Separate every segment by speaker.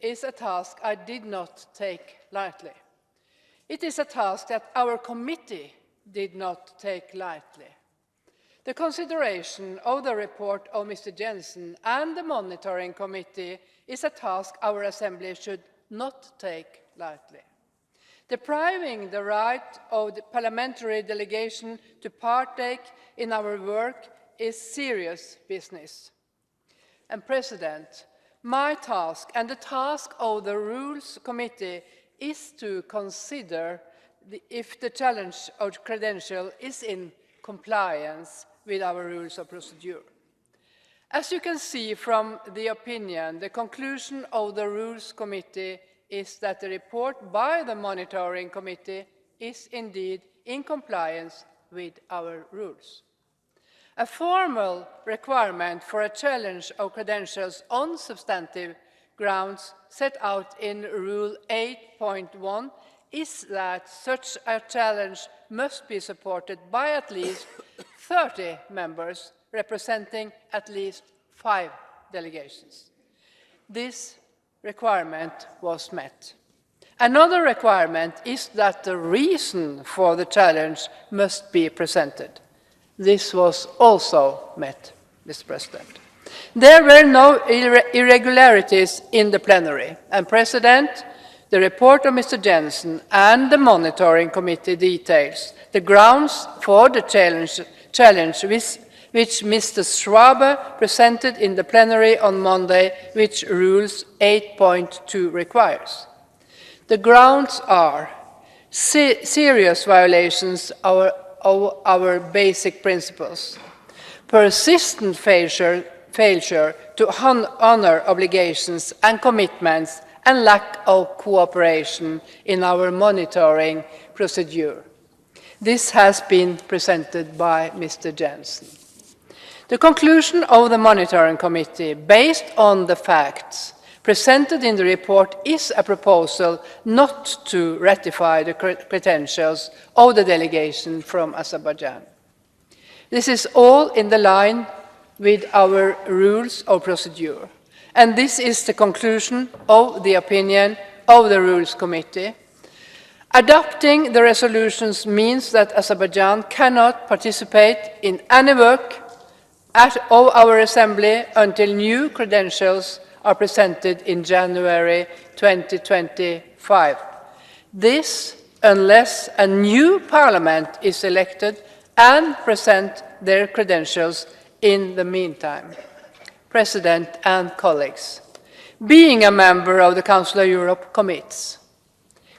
Speaker 1: Is a task I did not take lightly. It is a task that our committee did not take lightly. The consideration of the report of Mr. Jensen and the monitoring committee is a task our Assembly should not take lightly. Depriving the right of the parliamentary delegation to partake in our work is serious business. And President, my task and the task of the Rules Committee is to consider if the challenge of credential is in compliance with our rules of procedure. As you can see from the opinion, the conclusion of the Rules Committee is that the report by the Monitoring Committee is indeed in compliance with our rules. A formal requirement for a challenge of credentials on substantive grounds set out in Rule 8.1 is that such a challenge must be supported by at least 30 members representing at least 5 delegations. This requirement was met. Another requirement is that the reason for the challenge must be presented. This was also met, Mr. President. There were no irregularities in the plenary, and President, the report of Mr. Jensen and the Monitoring Committee details the grounds for the challenge which Mr. Schwabe presented in the plenary on Monday, which Rules 8.2 requires. The grounds are serious violations of our basic principles, persistent failure to honor obligations and commitments, and lack of cooperation in our monitoring procedure. This has been presented by Mr. Jensen. The conclusion of the Monitoring Committee, based on the facts presented in the report, is a proposal not to ratify the credentials of the delegation from Azerbaijan. This is all in the line with our rules of procedure, and this is the conclusion of the opinion of the Rules Committee. Adopting the resolutions means that Azerbaijan cannot participate in any work of our Assembly until new credentials are presented in January 2025. This, unless a new parliament is elected and present their credentials in the meantime. President and colleagues, being a member of the Council of Europe commits.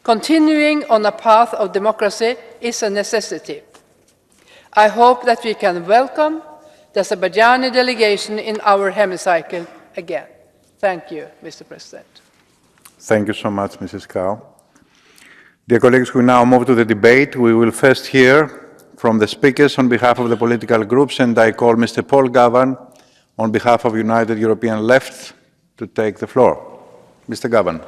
Speaker 1: Continuing on a path of democracy is a necessity. I hope that we can welcome the Azerbaijani delegation in our hemicycle again. Thank you, Mr. President.
Speaker 2: Thank you so much, Mrs. Kau. Dear colleagues, we now move to the debate. We will first hear from the speakers on behalf of the political groups, and I call Mr. Paul Gavan on behalf of United European Left to take the floor. Mr. Gavan.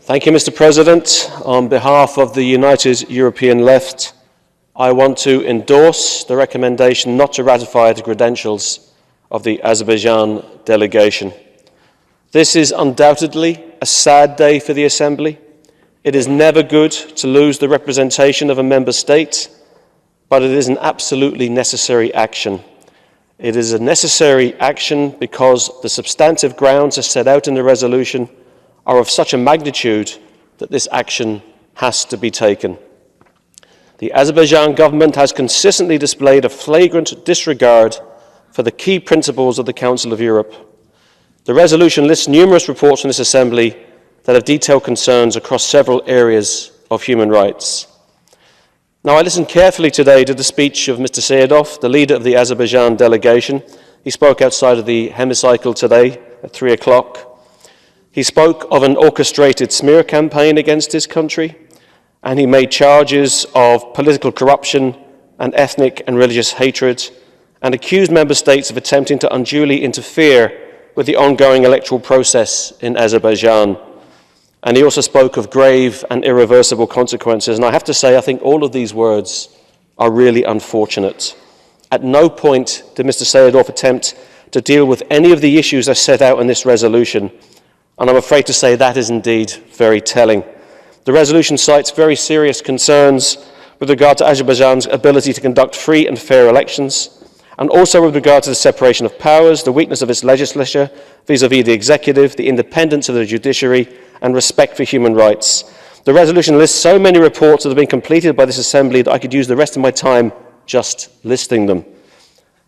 Speaker 3: Thank you, Mr. President. On behalf of the United European Left, I want to endorse the recommendation not to ratify the credentials of the Azerbaijan delegation. This is undoubtedly a sad day for the Assembly. It is never good to lose the representation of a member state, but it is an absolutely necessary action. It is a necessary action because the substantive grounds as set out in the resolution are of such a magnitude that this action has to be taken. The Azerbaijan government has consistently displayed a flagrant disregard for the key principles of the Council of Europe. The resolution lists numerous reports from this Assembly that have detailed concerns across several areas of human rights. Now, I listened carefully today to the speech of Mr. Seyedov, the leader of the Azerbaijan delegation. He spoke outside of the hemicycle today at 3 o'clock. He spoke of an orchestrated smear campaign against his country, and he made charges of political corruption and ethnic and religious hatred, and accused member states of attempting to unduly interfere with the ongoing electoral process in Azerbaijan. And he also spoke of grave and irreversible consequences. And I have to say, I think all of these words are really unfortunate. At no point did Mr. Seyedov attempt to deal with any of the issues as set out in this resolution, And I'm afraid to say that is indeed very telling. The resolution cites very serious concerns with regard to Azerbaijan's ability to conduct free and fair elections, and also with regard to the separation of powers, the weakness of its legislature vis-à-vis the executive, the independence of the judiciary, and respect for human rights. The resolution lists so many reports that have been completed by this Assembly that I could use the rest of my time just listing them.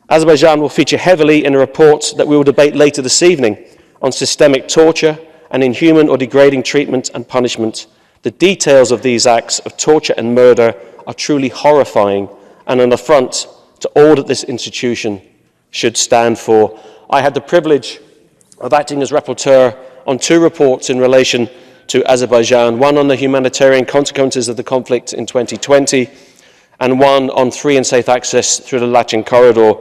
Speaker 3: Azerbaijan will feature heavily in a report that we will debate later this evening on systemic torture and inhuman or degrading treatment and punishment. The details of these acts of torture and murder are truly horrifying and an affront to all that this institution should stand for. I had the privilege of acting as rapporteur on 2 reports in relation to Azerbaijan, one on the humanitarian consequences of the conflict in 2020 and one on free and safe access through the Lachin corridor.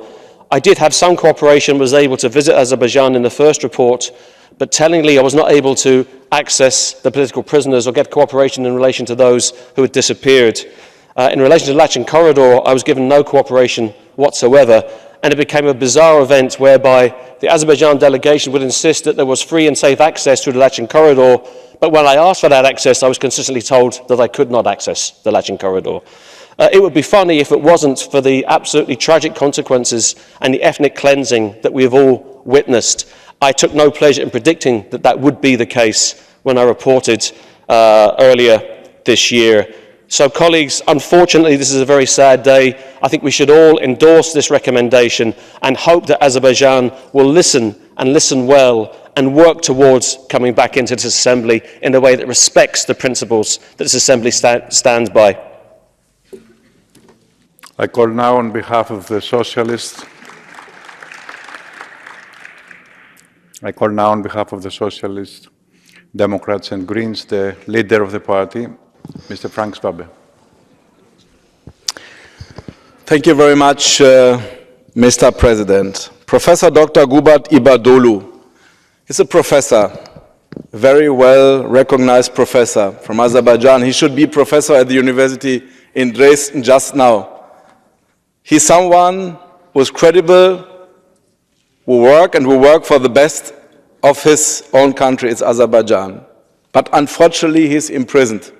Speaker 3: I did have some cooperation, was able to visit Azerbaijan in the first report, but tellingly I was not able to access the political prisoners or get cooperation in relation to those who had disappeared. In relation to the Lachin corridor, I was given no cooperation whatsoever, and it became a bizarre event whereby the Azerbaijan delegation would insist that there was free and safe access to the Lachin corridor, but when I asked for that access, I was consistently told that I could not access the Lachin corridor. It would be funny if it wasn't for the absolutely tragic consequences and the ethnic cleansing that we have all witnessed. I took no pleasure in predicting that that would be the case when I reported earlier this year. So, colleagues, unfortunately, this is a very sad day. I think we should all endorse this recommendation and hope that Azerbaijan will listen and listen well and work towards coming back into this Assembly in a way that respects the principles that this Assembly stands by.
Speaker 2: I call now on behalf of the Socialists. Democrats and Greens, the leader of the party, Mr. Frank Swabe.
Speaker 4: Thank you very much, Mr. President. Professor Dr. Gubat Ibadolu is a professor, a very well-recognized professor from Azerbaijan. He should be professor at the university in Dresden just now. He's someone who is credible, who will work for the best of his own country, it's Azerbaijan. But unfortunately, he's imprisoned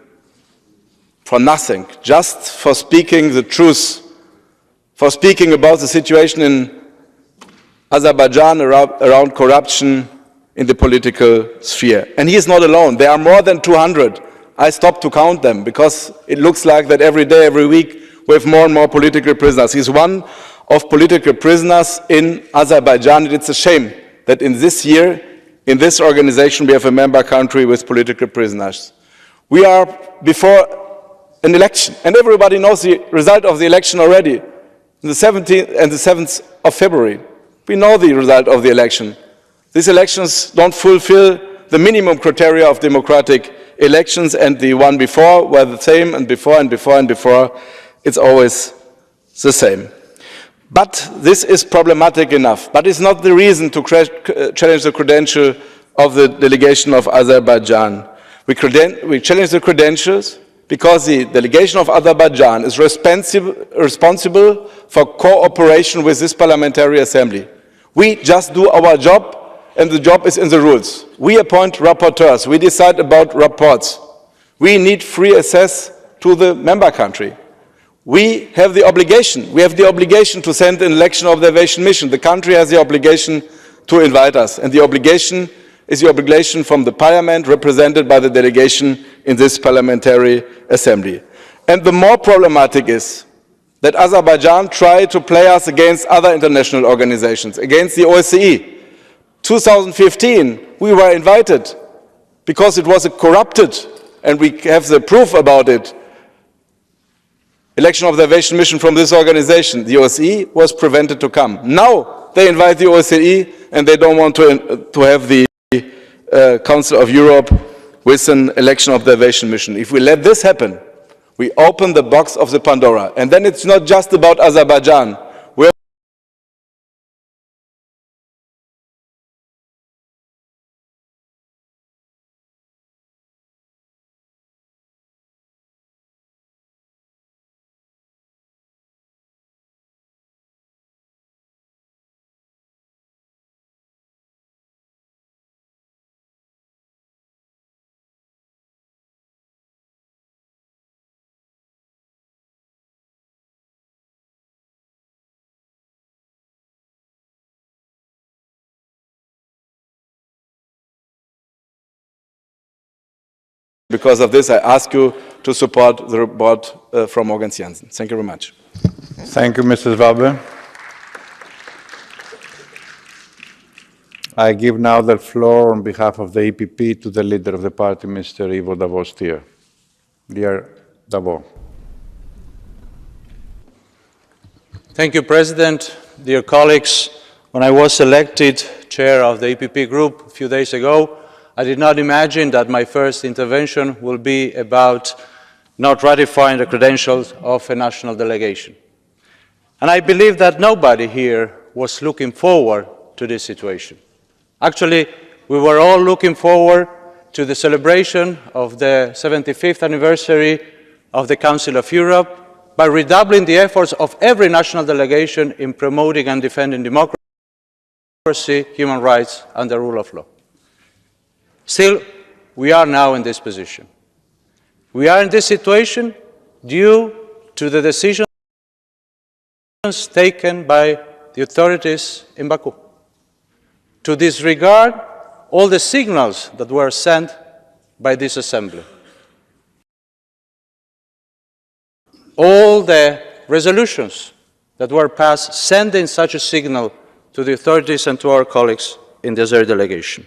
Speaker 4: for nothing, just for speaking the truth, for speaking about the situation in Azerbaijan around corruption in the political sphere. And he is not alone. There are more than 200. I stopped to count them because it looks like that every day, every week, we have more and more political prisoners. He's one of political prisoners in Azerbaijan. It's a shame that in this year, in this organization, we have a member country with political prisoners. We are before an election, and everybody knows the result of the election already. On the 17th and the 7th of February, we know the result of the election. These elections don't fulfill the minimum criteria of democratic elections, and the one before were the same, and before, and before, and before. It's always the same. But this is problematic enough. But it's not the reason to challenge the credential of the delegation of Azerbaijan. We challenge the credentials because the delegation of Azerbaijan is responsible for cooperation with this parliamentary assembly. We just do our job, and the job is in the rules. We appoint rapporteurs. We decide about reports. We need free access to the member country. We have the obligation to send an election observation mission. The country has the obligation to invite us, and the obligation is the obligation from the parliament represented by the delegation in this parliamentary assembly. And the more problematic is that Azerbaijan tried to play us against other international organizations, against the OSCE. 2015, we were invited because it was a corrupted, and we have the proof about it, election observation mission from this organization. The OSCE was prevented to come. Now they invite the OSCE, and they don't want to have the Council of Europe with an election observation mission. If we let this happen, we open the box of the Pandora. And then it's not just about Azerbaijan. Because of this, I ask you to support the report from Morgan Jansen. Thank you very much.
Speaker 2: Thank you, Mr. Schwabe. I give now the floor on behalf of the EPP to the leader of the party, Mr. Ivo Davos-Stier. Dear Davos.
Speaker 5: Thank you, President. Dear colleagues, when I was elected chair of the EPP group a few days ago, I did not imagine that my first intervention will be about not ratifying the credentials of a national delegation. And I believe that nobody here was looking forward to this situation. Actually, we were all looking forward to the celebration of the 75th anniversary of the Council of Europe by redoubling the efforts of every national delegation in promoting and defending democracy, human rights, and the rule of law. Still, we are now in this position. We are in this situation due to the decisions taken by the authorities in Baku to disregard all the signals that were sent by this assembly. All the resolutions that were passed sending such a signal to the authorities and to our colleagues in the Azeri delegation.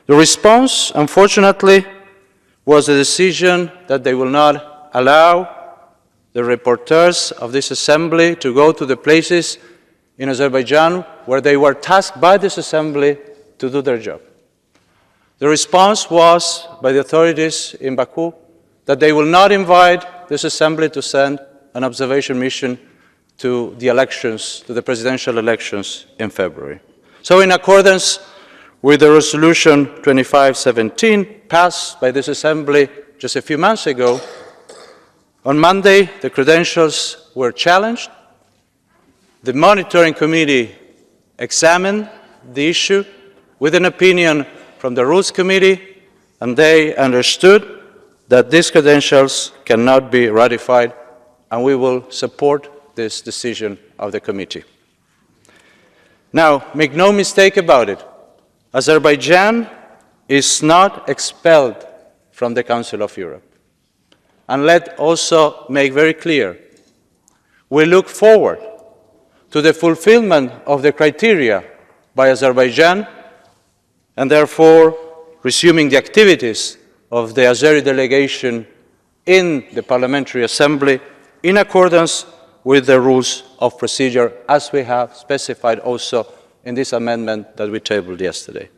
Speaker 5: The response, unfortunately, was a decision that they will not allow the reporters of this assembly to go to the places in Azerbaijan where they were tasked by this assembly to do their job. The response was by the authorities in Baku that they will not invite this assembly to send an observation mission to the elections, to the presidential elections in February. So in accordance with the resolution 2517 passed by this assembly just a few months ago, on Monday the credentials were challenged. The monitoring committee examined the issue with an opinion from the Rules Committee, and they understood that these credentials cannot be ratified, and we will support this decision of the committee. Now, make no mistake about it, Azerbaijan is not expelled from the Council of Europe. And let's also make very clear, we look forward to the fulfillment of the criteria by Azerbaijan, and therefore resuming the activities of the Azeri delegation in the Parliamentary Assembly in accordance with the rules of procedure, as we have specified also in this amendment that we tabled yesterday.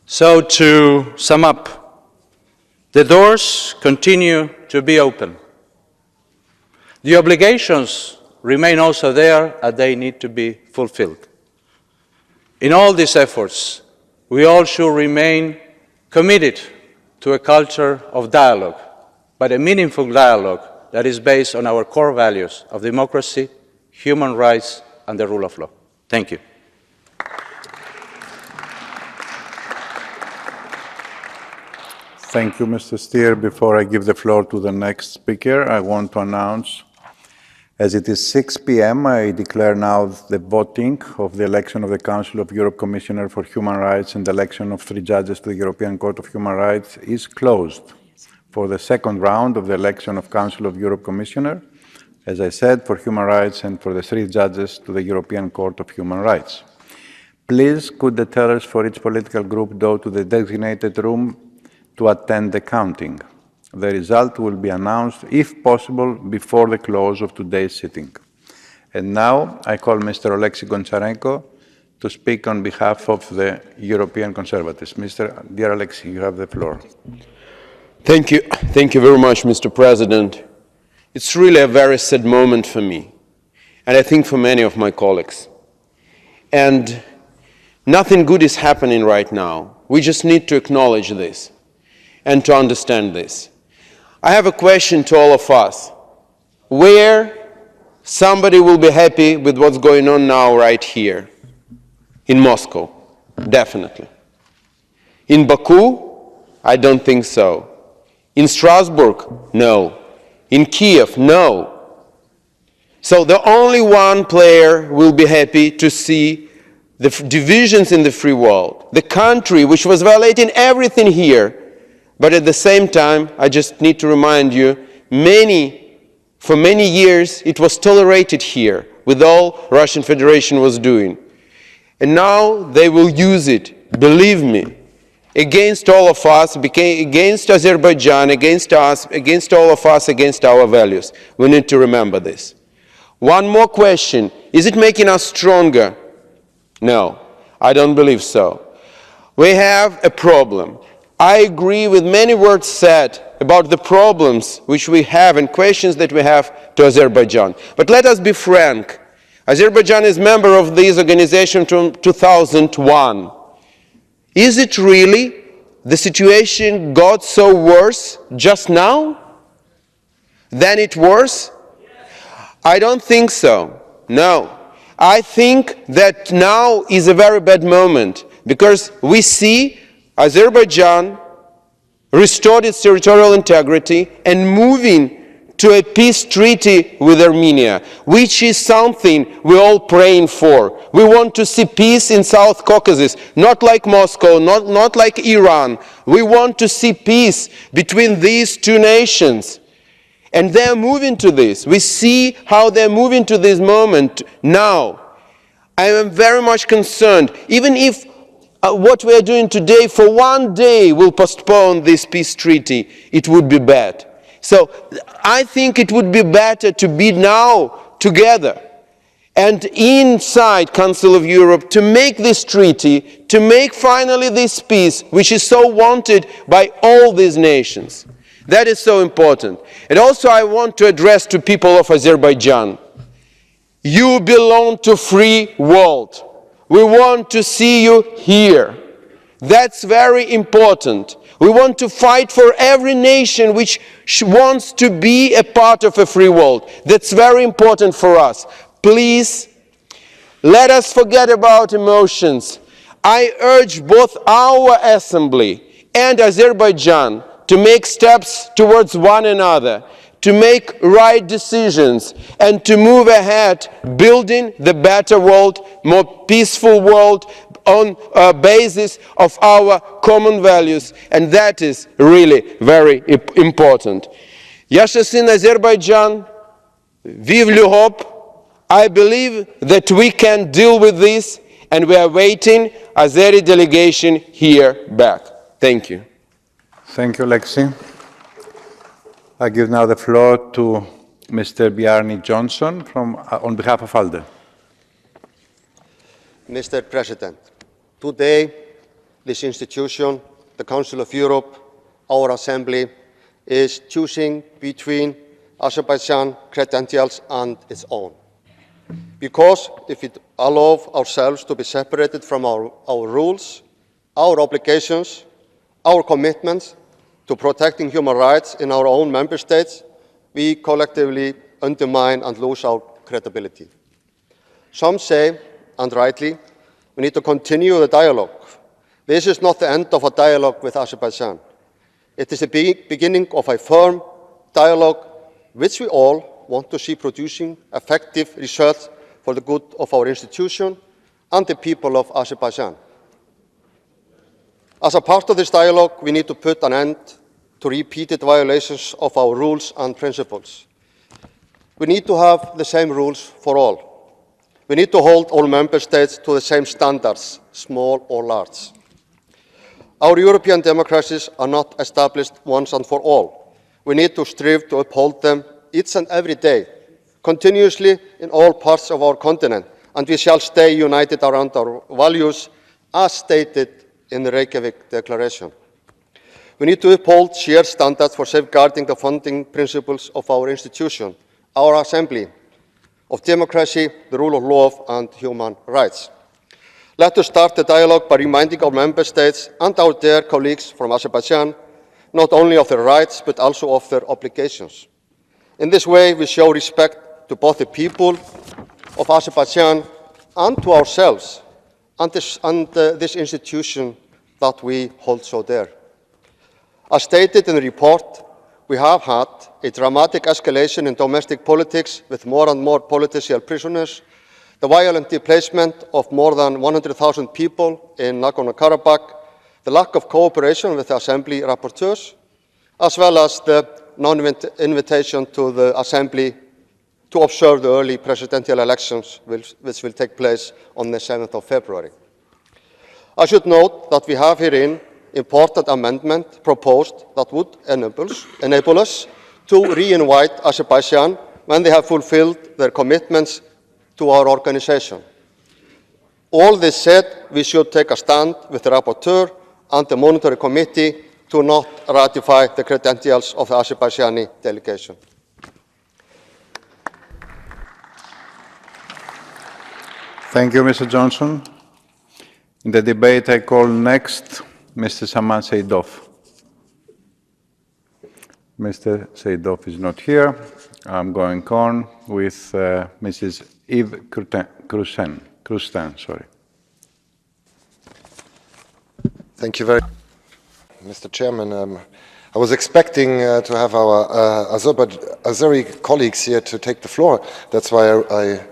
Speaker 5: So to sum up, the doors continue to be open. The obligations remain also there, and they need to be fulfilled. In all these efforts, we all should remain committed to a culture of dialogue, but a meaningful dialogue that is based on our core values of democracy, human rights, and the rule of law. Thank you.
Speaker 2: Thank you, Mr. Stier. Before I give the floor to the next speaker, I want to announce, as it is 6 p.m., I declare now the voting of the election of the Council of Europe Commissioner for Human Rights and the election of 3 judges to the European Court of Human Rights is closed. For the second round of the election of Council of Europe Commissioner, as I said, for human rights and for the 3 judges to the European Court of Human Rights. Please, could the tellers for each political group go to the designated room to attend the counting. The result will be announced, if possible, before the close of today's sitting. And now I call Mr. Oleksiy Goncharenko to speak on behalf of the European Conservatives. Dear Oleksiy, you have the floor.
Speaker 6: Thank you. Thank you very much, Mr. President. It's really a very sad moment for me, and I think for many of my colleagues. And nothing good is happening right now. We just need to acknowledge this and to understand this. I have a question to all of us. Where somebody will be happy with what's going on now right here? In Moscow, definitely. In Baku, I don't think so. In Strasbourg, no. In Kiev, no. So the only one player will be happy to see the divisions in the free world. The country which was violating everything here But at the same time, I just need to remind you, for many years, it was tolerated here with all Russian Federation was doing. And now they will use it, believe me, against all of us, against Azerbaijan, against us, against all of us, against our values. We need to remember this. One more question. Is it making us stronger? No, I don't believe so. We have a problem. I agree with many words said about the problems which we have and questions that we have to Azerbaijan. But let us be frank. Azerbaijan is a member of this organization from 2001. Is it really the situation got so worse just now than it was? I don't think so. No. I think that now is a very bad moment because we see Azerbaijan restored its territorial integrity and moving to a peace treaty with Armenia, which is something we're all praying for. We want to see peace in South Caucasus, not like Moscow, not like Iran. We want to see peace between these two nations. And they're moving to this. We see how they're moving to this moment now. I am very much concerned, even if what we are doing today for one day will postpone this peace treaty, it would be bad. So I think it would be better to be now together and inside Council of Europe to make this treaty, to make finally this peace, which is so wanted by all these nations. That is so important. And also I want to address to people of Azerbaijan. You belong to free world. We want to see you here. That's very important. We want to fight for every nation which wants to be a part of a free world. That's very important for us. Please, let us forget about emotions. I urge both our assembly and Azerbaijan to make steps towards one another, to make right decisions, and to move ahead, building the better world, more peaceful world, on a basis of our common values, and that is really very important. Yashas in Azerbaijan, vive l'Europe. I believe that we can deal with this, and we are waiting Azeri delegation here back. Thank you.
Speaker 2: Thank you, Lexi. I give now the floor to Mr. Bjarni Johnson on behalf of ALDE.
Speaker 7: Mr. President, today, this institution, the Council of Europe, our Assembly, is choosing between Azerbaijan credentials and its own. Because if we allow ourselves to be separated from our rules, our obligations, our commitments to protecting human rights in our own member states, we collectively undermine and lose our credibility. Some say, and rightly, we need to continue the dialogue. This is not the end of a dialogue with Azerbaijan. It is the beginning of a firm dialogue which we all want to see producing effective results for the good of our institution and the people of Azerbaijan. As a part of this dialogue, we need to put an end to repeated violations of our rules and principles. We need to have the same rules for all. We need to hold all member states to the same standards, small or large. Our European democracies are not established once and for all. We need to strive to uphold them each and every day, continuously in all parts of our continent, and we shall stay united around our values as stated in the Reykjavik Declaration. We need to uphold shared standards for safeguarding the founding principles of our institution, our Assembly, of democracy, the rule of law, and human rights. Let us start the dialogue by reminding our member states and our dear colleagues from Azerbaijan not only of their rights, but also of their obligations. In this way, we show respect to both the people of Azerbaijan and to ourselves and this institution that we hold so dear. As stated in the report, we have had a dramatic escalation in domestic politics with more and more political prisoners, the violent displacement of more than 100,000 people in Nagorno-Karabakh, the lack of cooperation with the Assembly rapporteurs, as well as the non-invitation to the Assembly to observe the early presidential elections, which will take place on the 7th of February. I should note that we have herein important amendment proposed that would enable us to re-invite Azerbaijan when they have fulfilled their commitments to our organization. All this said, we should take a stand with the rapporteur and the monitoring committee to not ratify the credentials of the Azerbaijani delegation.
Speaker 2: Thank you, Mr. Johnson. In the debate, I call next Mr. Saman Seidov. Mr. Seidov is not here. I'm going on with Mrs. Yves Krustin, sorry.
Speaker 8: Thank you very much, Mr. Chairman. I was expecting to have our Azeri colleagues here to take the floor. That's why I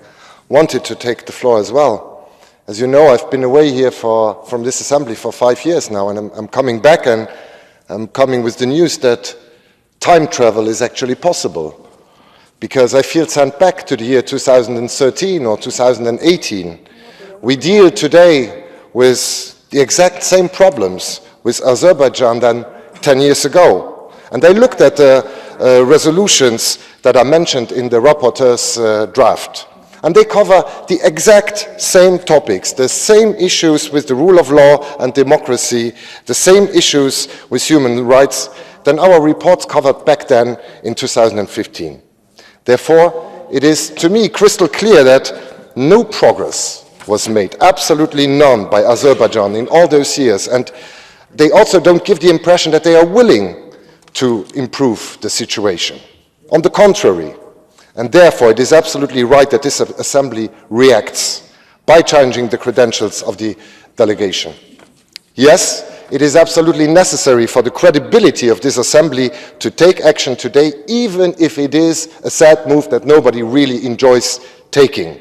Speaker 8: wanted to take the floor as well. As you know, I've been away here from this assembly for 5 years now, and I'm coming back, and I'm coming with the news that time travel is actually possible, because I feel sent back to the year 2013 or 2018. We deal today with the exact same problems with Azerbaijan than 10 years ago. And I looked at the resolutions that are mentioned in the rapporteur's draft, and they cover the exact same topics, the same issues with the rule of law and democracy, the same issues with human rights than our reports covered back then in 2015. Therefore, it is to me crystal clear that no progress was made, absolutely none, by Azerbaijan in all those years, and they also don't give the impression that they are willing to improve the situation. On the contrary, and therefore it is absolutely right that this assembly reacts by challenging the credentials of the delegation. Yes, it is absolutely necessary for the credibility of this assembly to take action today, even if it is a sad move that nobody really enjoys taking.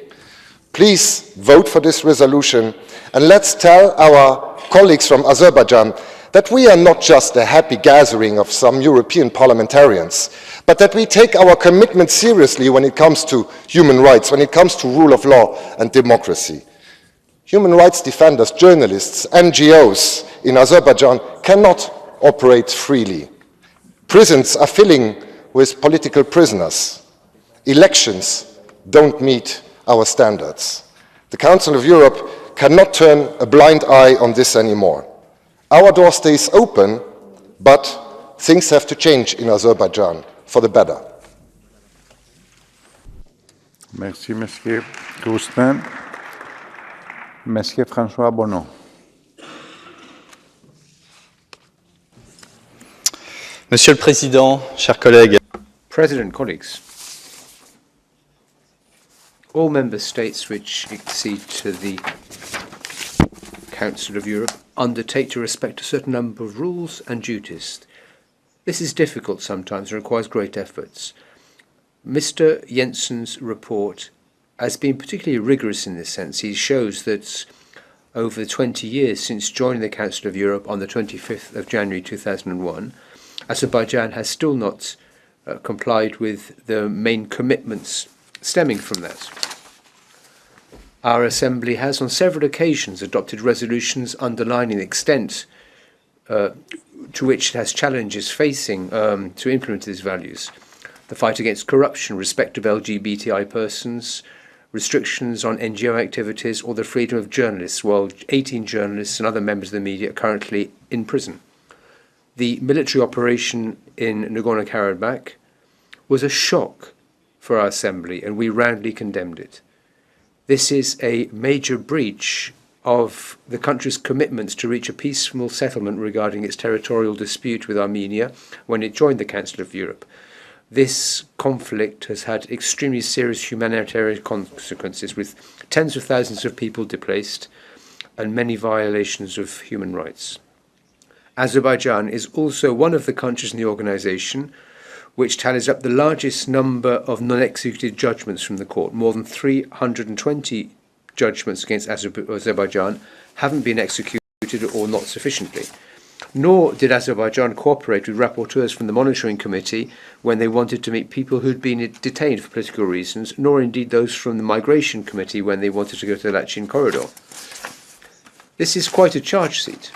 Speaker 8: Please vote for this resolution, and let's tell our colleagues from Azerbaijan that we are not just a happy gathering of some European parliamentarians, but that we take our commitment seriously when it comes to human rights, when it comes to rule of law and democracy. Human rights defenders, journalists, NGOs in Azerbaijan cannot operate freely. Prisons are filling with political prisoners. Elections don't meet our standards. The Council of Europe cannot turn a blind eye on this anymore. Our door stays open, but things have to change in Azerbaijan for the better.
Speaker 2: Merci, Monsieur Krustin. Monsieur François Bonneau.
Speaker 9: Monsieur le Président, chers collègues.
Speaker 10: President, colleagues, all member states which accede to the Council of Europe undertake to respect a certain number of rules and duties. This is difficult sometimes and requires great efforts. Mr. Jensen's report has been particularly rigorous in this sense. He shows that over the 20 years since joining the Council of Europe on the 25th of January 2001, Azerbaijan has still not complied with the main commitments stemming from that. Our Assembly has on several occasions adopted resolutions underlining the extent to which it has challenges facing to implement these values. The fight against corruption, respect of LGBTI persons, restrictions on NGO activities, or the freedom of journalists, while 18 journalists and other members of the media are currently in prison. The military operation in Nagorno-Karabakh was a shock for our Assembly, and we roundly condemned it. This is a major breach of the country's commitments to reach a peaceful settlement regarding its territorial dispute with Armenia when it joined the Council of Europe. This conflict has had extremely serious humanitarian consequences, with tens of thousands of people displaced and many violations of human rights. Azerbaijan is also one of the countries in the organisation which tallies up the largest number of non-executed judgments from the court. More than 320 judgments against Azerbaijan haven't been executed or not sufficiently. Nor did Azerbaijan cooperate with rapporteurs from the Monitoring Committee when they wanted to meet people who'd been detained for political reasons, nor indeed those from the Migration Committee when they wanted to go to the Lachin corridor. This is quite a charge seat.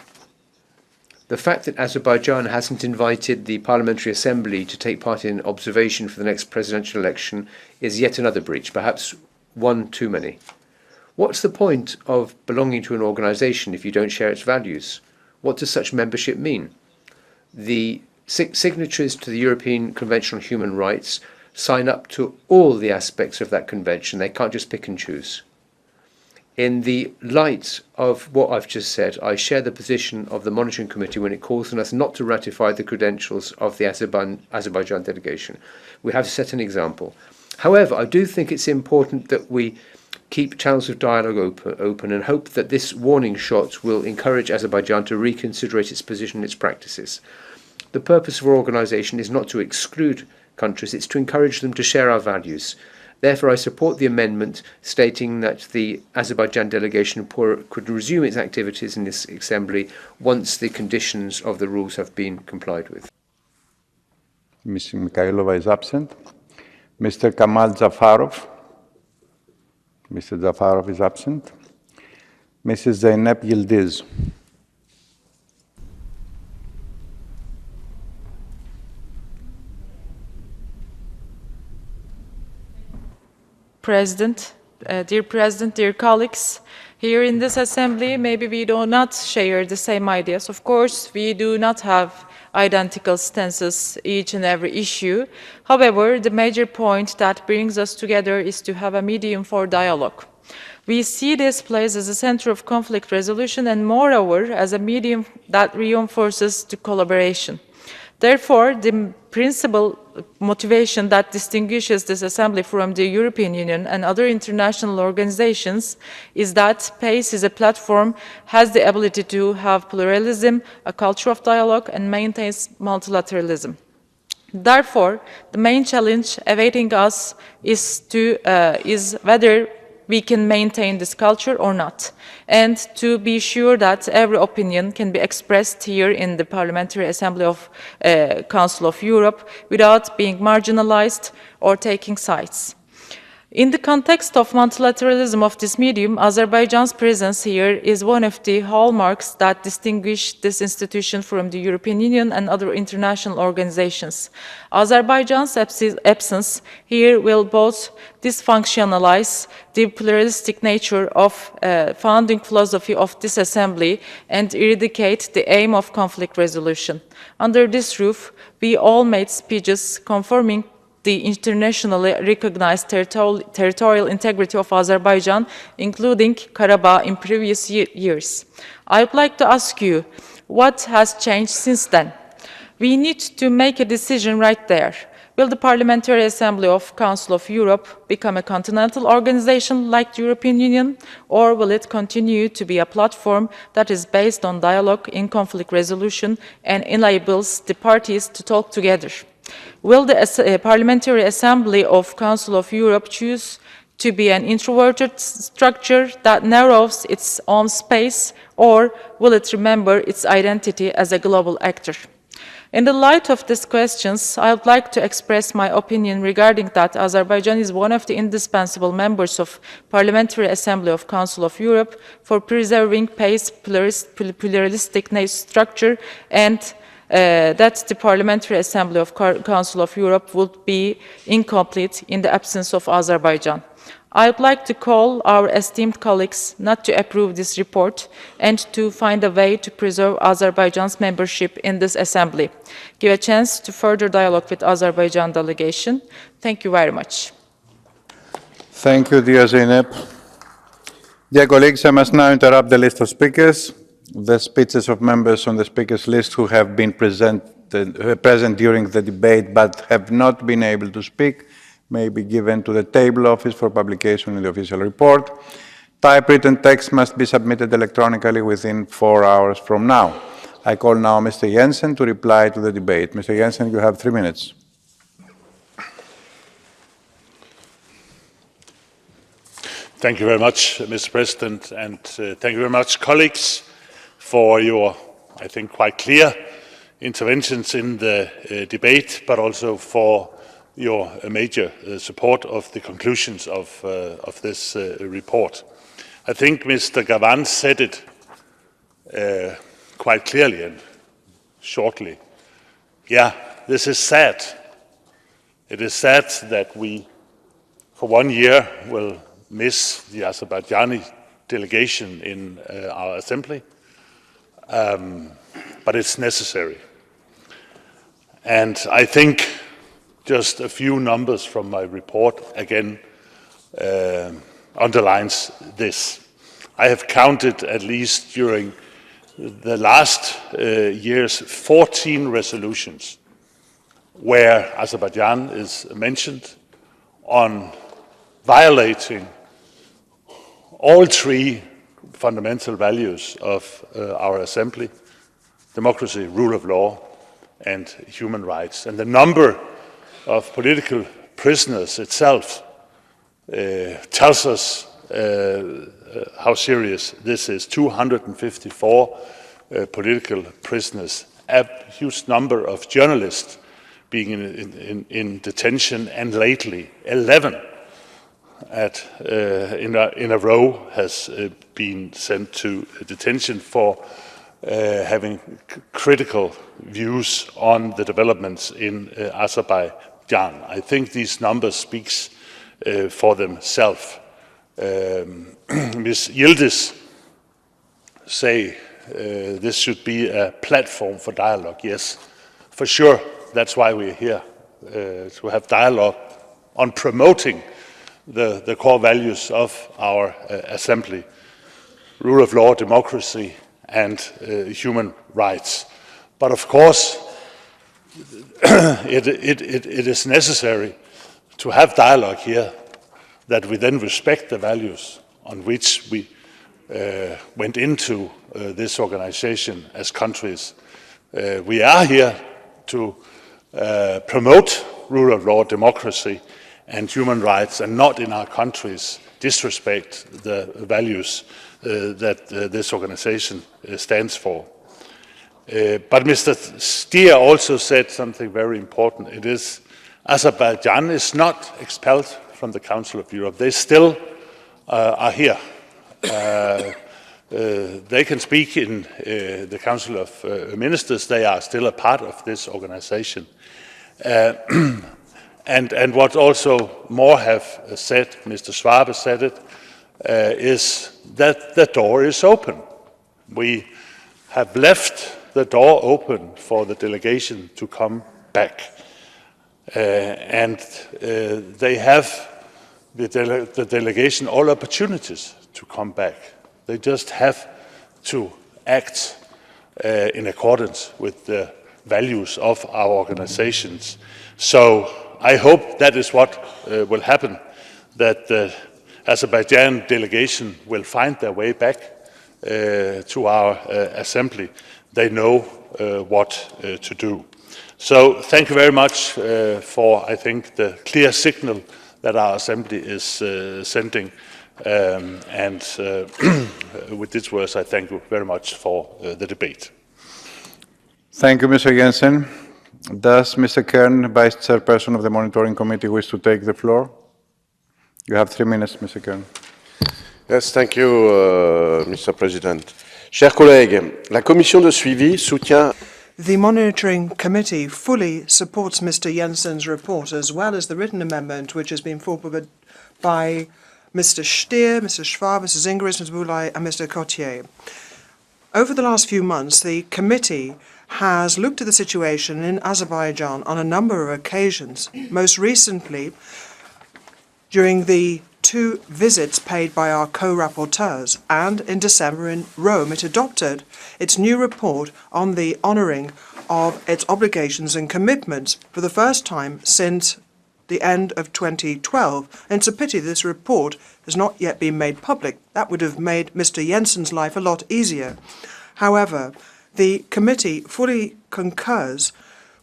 Speaker 10: The fact that Azerbaijan hasn't invited the Parliamentary Assembly to take part in observation for the next presidential election is yet another breach, perhaps one too many. What's the point of belonging to an organisation if you don't share its values? What does such membership mean? The signatories to the European Convention on Human Rights sign up to all the aspects of that convention. They can't just pick and choose. In the light of what I've just said, I share the position of the Monitoring Committee when it calls on us not to ratify the credentials of the Azerbaijan delegation. We have set an example. However, I do think it's important that we keep channels of dialogue open and hope that this warning shot will encourage Azerbaijan to reconsider its position and its practices. The purpose of our organisation is not to exclude countries, it's to encourage them to share our values. Therefore, I support the amendment stating that the Azerbaijan delegation could resume its activities in this assembly once the conditions of the rules have been complied with.
Speaker 2: Ms. Mikhailova is absent. Mr. Kamal Zafarov. Mr. Zafarov is absent. Mrs. Zeynep Yildiz.
Speaker 11: Dear President, dear colleagues, here in this assembly, maybe we do not share the same ideas. Of course, we do not have identical stances each and every issue. However, the major point that brings us together is to have a medium for dialogue. We see this place as a center of conflict resolution and moreover as a medium that reinforces the collaboration. Therefore, the principal motivation that distinguishes this assembly from the European Union and other international organizations is that PACE is a platform, has the ability to have pluralism, a culture of dialogue, and maintains multilateralism. Therefore, the main challenge awaiting us is whether we can maintain this culture or not, and to be sure that every opinion can be expressed here in the Parliamentary Assembly of Council of Europe without being marginalized or taking sides. In the context of multilateralism of this medium, Azerbaijan's presence here is one of the hallmarks that distinguish this institution from the European Union and other international organizations. Azerbaijan's absence here will both dysfunctionalize the pluralistic nature of founding philosophy of this assembly and eradicate the aim of conflict resolution. Under this roof, we all made speeches confirming the internationally recognized territorial integrity of Azerbaijan, including Karabakh in previous years. I would like to ask you, what has changed since then? We need to make a decision right there. Will the Parliamentary Assembly of Council of Europe become a continental organization like the European Union, or will it continue to be a platform that is based on dialogue in conflict resolution and enables the parties to talk together? Will the Parliamentary Assembly of Council of Europe choose to be an introverted structure that narrows its own space, or will it remember its identity as a global actor? In the light of these questions, I would like to express my opinion regarding that Azerbaijan is one of the indispensable members of Parliamentary Assembly of Council of Europe for preserving PACE pluralistic structure, and that the Parliamentary Assembly of Council of Europe would be incomplete in the absence of Azerbaijan. I would like to call our esteemed colleagues not to approve this report and to find a way to preserve Azerbaijan's membership in this assembly. Give a chance to further dialogue with Azerbaijan delegation. Thank you very much.
Speaker 2: Thank you, dear Zeynep. Dear colleagues, I must now interrupt the list of speakers. The speeches of members on the speakers list who have been present during the debate but have not been able to speak may be given to the table office for publication in the official report. Typewritten text must be submitted electronically within 4 hours from now. I call now Mr. Jensen to reply to the debate. Mr. Jensen, you have 3 minutes.
Speaker 12: Thank you very much, Mr. President, and thank you very much, colleagues, for your, I think, quite clear interventions in the debate, but also for your major support of the conclusions of this report. I think Mr. Gavan said it quite clearly and shortly. Yeah, this is sad. It is sad that we, for 1 year, will miss the Azerbaijani delegation in our assembly, but it's necessary. And I think just a few numbers from my report again underlines this. I have counted at least during the last years 14 resolutions where Azerbaijan is mentioned on violating all three fundamental values of our assembly: democracy, rule of law, and human rights. And the number of political prisoners itself tells us how serious this is. 254 political prisoners, a huge number of journalists being in detention, and lately 11 in a row has been sent to detention for having critical views on the developments in Azerbaijan. I think these numbers speak for themselves. Ms. Yildiz say this should be a platform for dialogue. Yes, for sure. That's why we're here, to have dialogue on promoting the core values of our assembly: rule of law, democracy, and human rights. But of course, it is necessary to have dialogue here, that we then respect the values on which we went into this organization as countries. We are here to promote rule of law, democracy, and human rights, and not in our countries disrespect the values that this organization stands for. But Mr. Stier also said something very important. It is Azerbaijan is not expelled from the Council of Europe. They still are here. They can speak in the Council of Ministers. They are still a part of this organization. And what also more have said, Mr. Schwab said it, is that the door is open. We have left the door open for the delegation to come back. And they have, the delegation, all opportunities to come back. They just have to act in accordance with the values of our organizations. So I hope that is what will happen, that the Azerbaijan delegation will find their way back to our assembly. They know what to do. So thank you very much for, I think, the clear signal that our assembly is sending. And with these words, I thank you very much for the debate.
Speaker 2: Thank you, Mr. Jensen. Does Mr. Kern, Vice Chairperson of the Monitoring Committee, wish to take the floor? You have 3 minutes, Mr. Kern.
Speaker 13: Yes, thank you, Mr. President. Chers collègues, la commission de suivi soutient.
Speaker 14: The Monitoring Committee fully supports Mr. Jensen's report, as well as the written amendment which has been forwarded by Mr. Stier, Mr. Schwab, Mr. Zingris, Mr. Boulay, and Mr. Cotier. Over the last few months, the committee has looked at the situation in Azerbaijan on a number of occasions, most recently during the 2 visits paid by our co-rapporteurs, and in December in Rome it adopted its new report on the honouring of its obligations and commitments for the first time since the end of 2012. And it's a pity this report has not yet been made public. That would have made Mr. Jensen's life a lot easier. However, the committee fully concurs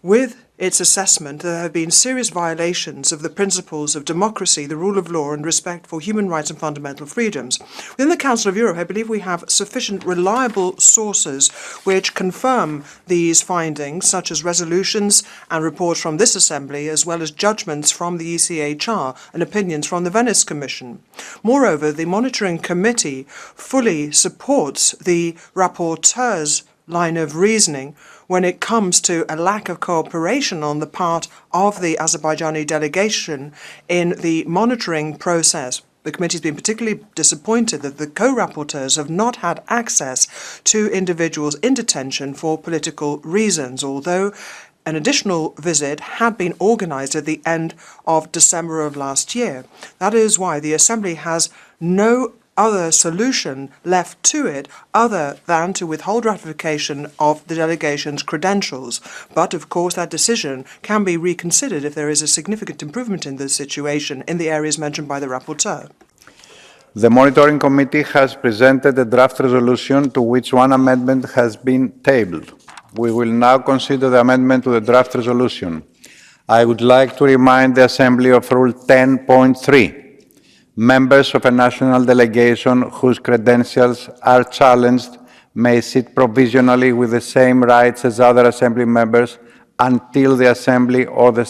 Speaker 14: with its assessment that there have been serious violations of the principles of democracy, the rule of law, and respect for human rights and fundamental freedoms. Within the Council of Europe, I believe we have sufficient reliable sources which confirm these findings, such as resolutions and reports from this Assembly, as well as judgments from the ECHR and opinions from the Venice Commission. Moreover, the Monitoring Committee fully supports the rapporteur's line of reasoning when it comes to a lack of cooperation on the part of the Azerbaijani delegation in the monitoring process. The committee has been particularly disappointed that the co-rapporteurs have not had access to individuals in detention for political reasons, although an additional visit had been organised at the end of December of last year. That is why the Assembly has no other solution left to it other than to withhold ratification of the delegation's credentials. But, of course, that decision can be reconsidered if there is a significant improvement in the situation in the areas mentioned by the rapporteur.
Speaker 2: The Monitoring Committee has presented a draft resolution to which one amendment has been tabled. We will now consider the amendment to the draft resolution. I would like to remind the Assembly of Rule 10.3. Members of a national delegation whose credentials are challenged may sit provisionally with the same rights as other Assembly members until the Assembly or the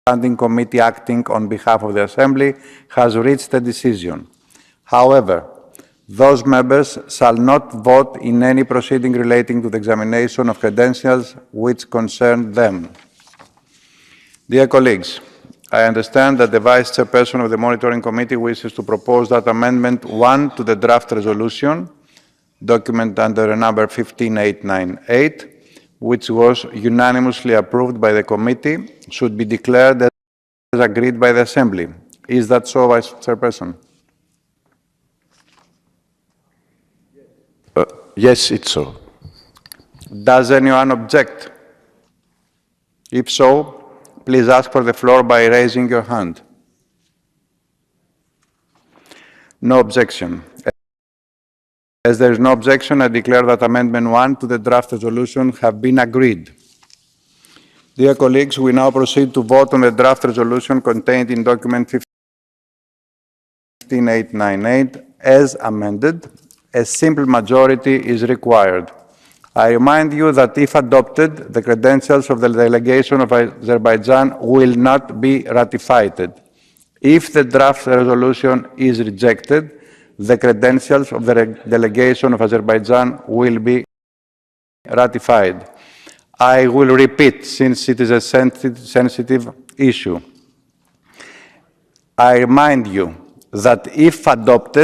Speaker 2: Standing Committee acting on behalf of the Assembly has reached a decision. However, those members shall not vote in any proceeding relating to the examination of credentials which concern them. Dear colleagues, I understand that the Vice Chairperson of the Monitoring Committee wishes to propose that Amendment 1 to the draft resolution, document under number 15898, which was unanimously approved by the Committee, should be declared as agreed by the Assembly. Is that so, Vice Chairperson?
Speaker 13: Yes, it's so.
Speaker 2: Does anyone object? If so, please ask for the floor by raising your hand. No objection. As there is no objection, I declare that Amendment 1 to the draft resolution have been agreed. Dear colleagues, we now proceed to vote on the draft resolution contained in document 15898 as amended. A simple majority is required. I remind you that if adopted, the credentials of the delegation of Azerbaijan will not be ratified. If the draft resolution is rejected, the credentials of the delegation of Azerbaijan will be ratified. I will repeat, since it is a sensitive issue. I remind you that if adopted,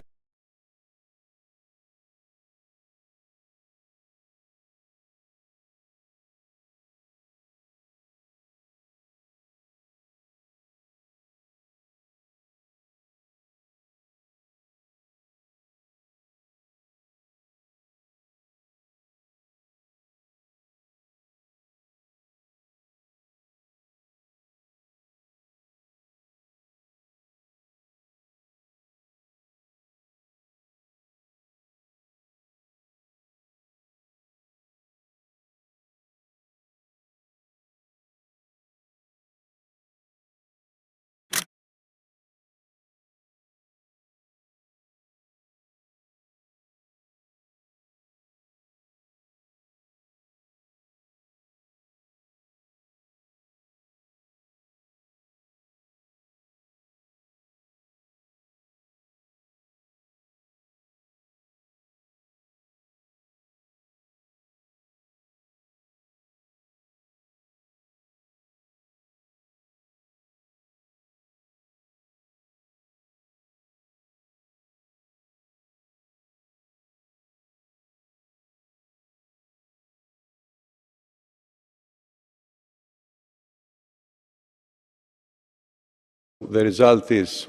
Speaker 2: the result is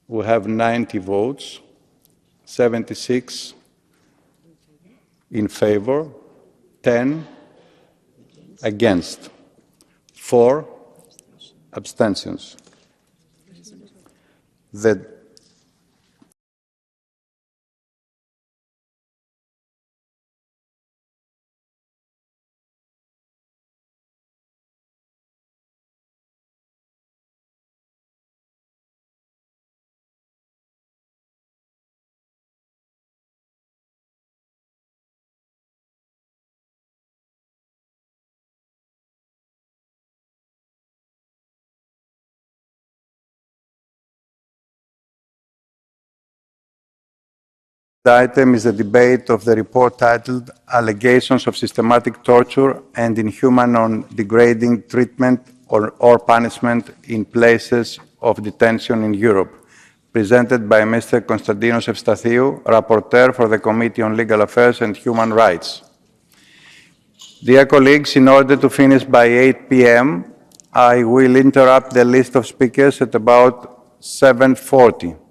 Speaker 2: we have 90 votes, 76 in favor, 10 against, 4 abstentions. The The item is the debate of the report titled Allegations of Systematic Torture and Inhuman or Degrading Treatment or Punishment in Places of Detention in Europe, presented by Mr. Konstantinos Evstathiou, Rapporteur for the Committee on Legal Affairs and Human Rights. Dear colleagues, in order to finish by 8 p.m., I will interrupt the list of speakers at about 7:40.